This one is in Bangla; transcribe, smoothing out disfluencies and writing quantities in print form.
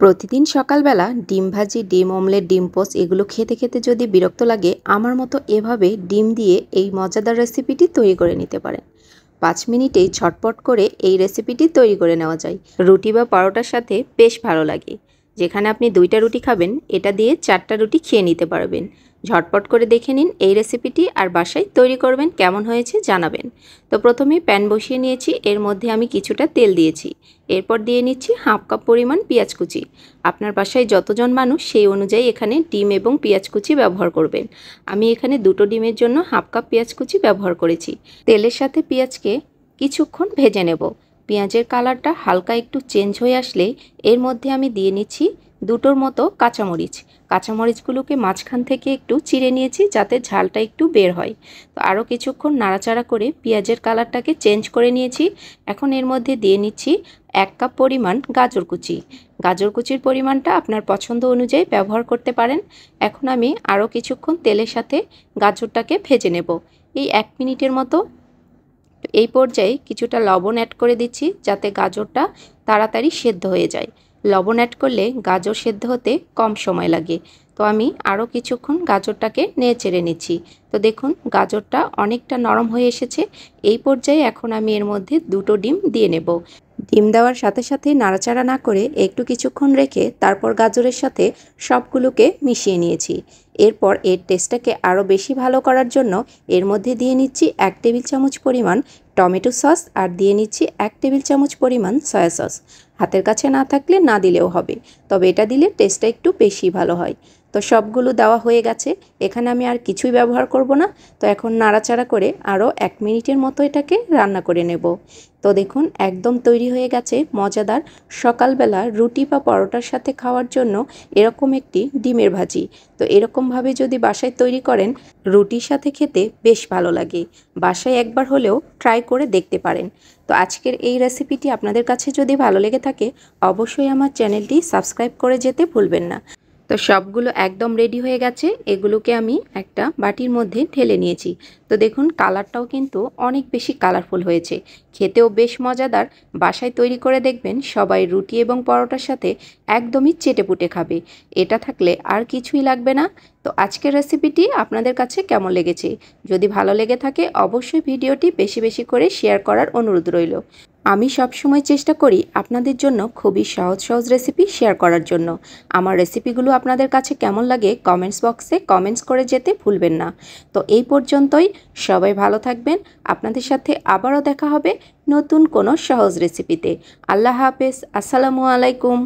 প্রতিদিন সকালবেলা ডিম ভাজি, ডিম অমলেট, ডিম পোস্ট এগুলো খেতে খেতে যদি বিরক্ত লাগে, আমার মতো এভাবে ডিম দিয়ে এই মজাদার রেসিপিটি তৈরি করে নিতে পারেন। ৫ মিনিটেই ঝটপট করে এই রেসিপিটি তৈরি করে নেওয়া যায়। রুটি বা পরোটার সাথে বেশ ভালো লাগে। যেখানে আপনি ২টা রুটি খাবেন, এটা দিয়ে ৪টা রুটি খেয়ে নিতে পারবেন। ঝটপট করে দেখে নিন এই রেসিপিটি, আর বাসায় তৈরি করবেন, কেমন হয়েছে জানাবেন। তো প্রথমেই প্যান বসিয়ে নিয়েছি, এর মধ্যে আমি কিছুটা তেল দিয়েছি। এরপর দিয়ে নিচ্ছি হাফ কাপ পরিমাণ পেঁয়াজ কুচি। আপনার বাসায় যতজন মানুষ সেই অনুযায়ী এখানে ডিম এবং পেঁয়াজ কুচি ব্যবহার করবেন। আমি এখানে ২টো ডিমের জন্য হাফ কাপ পেঁয়াজ কুচি ব্যবহার করেছি। তেলের সাথে পেঁয়াজকে কিছুক্ষণ ভেজে নেব। পেঁয়াজের কালারটা হালকা একটু চেঞ্জ হয়ে আসলে এর মধ্যে আমি দিয়ে নিচ্ছি ২টোর মতো কাঁচামরিচ। কাঁচামরিচগুলোকে মাঝখান থেকে একটু চিড়ে নিয়েছি যাতে ঝালটা একটু বের হয়। তো আরও কিছুক্ষণ নাড়াচাড়া করে পেঁয়াজের কালারটাকে চেঞ্জ করে নিয়েছি। এখন এর মধ্যে দিয়ে নিচ্ছি ১ কাপ পরিমাণ গাজর কুচি। গাজর কুচির পরিমাণটা আপনার পছন্দ অনুযায়ী ব্যবহার করতে পারেন। এখন আমি আরও কিছুক্ষণ তেলের সাথে গাজরটাকে ভেজে নেব, এই ১ মিনিটের মতো। এই পর্যায়ে কিছুটা লবণ অ্যাড করে দিচ্ছি যাতে গাজরটা তাড়াতাড়ি সেদ্ধ হয়ে যায়। লবণ অ্যাড করলে গাজর সেদ্ধ হতে কম সময় লাগে। তো আমি আরও কিছুক্ষণ গাজরটাকে নেড়েচেড়ে নিচ্ছি। তো দেখুন গাজরটা অনেকটা নরম হয়ে এসেছে। এই পর্যায়ে এখন আমি এর মধ্যে ২টো ডিম দিয়ে নেব। ডিম দেওয়ার সাথে সাথে নাড়াচাড়া না করে একটু কিছুক্ষণ রেখে তারপর গাজরের সাথে সবগুলোকে মিশিয়ে নিয়েছি। এরপর এর টেস্টটাকে আরও বেশি ভালো করার জন্য এর মধ্যে দিয়ে নিচ্ছি ১ টেবিল চামচ পরিমাণ টমেটো সস, আর দিয়ে নিচ্ছি ১ টেবিল চামচ পরিমাণ সয়া সস। হাতের কাছে না থাকলে না দিলেও হবে, তবে এটা দিলে টেস্টটা একটু বেশি ভালো হয়। তো সবগুলো দেওয়া হয়ে গেছে, এখানে আমি আর কিছুই ব্যবহার করব না। তো এখন নাড়াচাড়া করে আরও ১ মিনিটের মতো এটাকে রান্না করে নেব। তো দেখুন একদম তৈরি হয়ে গেছে মজাদার সকালবেলা রুটি বা পরোটার সাথে খাওয়ার জন্য এরকম একটি ডিমের ভাজি। তো এরকমভাবে যদি বাসায় তৈরি করেন, রুটির সাথে খেতে বেশ ভালো লাগে। বাসায় একবার হলেও ট্রাই করে দেখতে পারেন। তো আজকের এই রেসিপিটি আপনাদের কাছে যদি ভালো লেগে থাকে, অবশ্যই আমার চ্যানেলটি সাবস্ক্রাইব করে যেতে ভুলবেন না। তো সবগুলো একদম রেডি হয়ে গেছে, এগুলোকে আমি একটা বাটির মধ্যে ঢেলে নিয়েছি। তো দেখুন কালারটাও কিন্তু অনেক বেশি কালারফুল হয়েছে, খেতেও বেশ মজাদার। বাসায় তৈরি করে দেখবেন, সবাই রুটি এবং পরোটার সাথে একদমই চেটেপুটে খাবে। এটা থাকলে আর কিছুই লাগবে না। তো আজকের রেসিপিটি আপনাদের কাছে কেমন লেগেছে? যদি ভালো লেগে থাকে অবশ্যই ভিডিওটি বেশি বেশি করে শেয়ার করার অনুরোধ রইল। আমি সবসময় চেষ্টা করি আপনাদের জন্য খুবই সহজ সহজ রেসিপি শেয়ার করার জন্য। আমার রেসিপিগুলো আপনাদের কাছে কেমন লাগে কমেন্টস বক্সে কমেন্টস করে যেতে ভুলবেন না। তো এই পর্যন্তই, সবাই ভালো থাকবেন। আপনাদের সাথে আবারও দেখা হবে নতুন কোনো সহজ রেসিপিতে। আল্লাহ হাফেজ, আসসালামু আলাইকুম।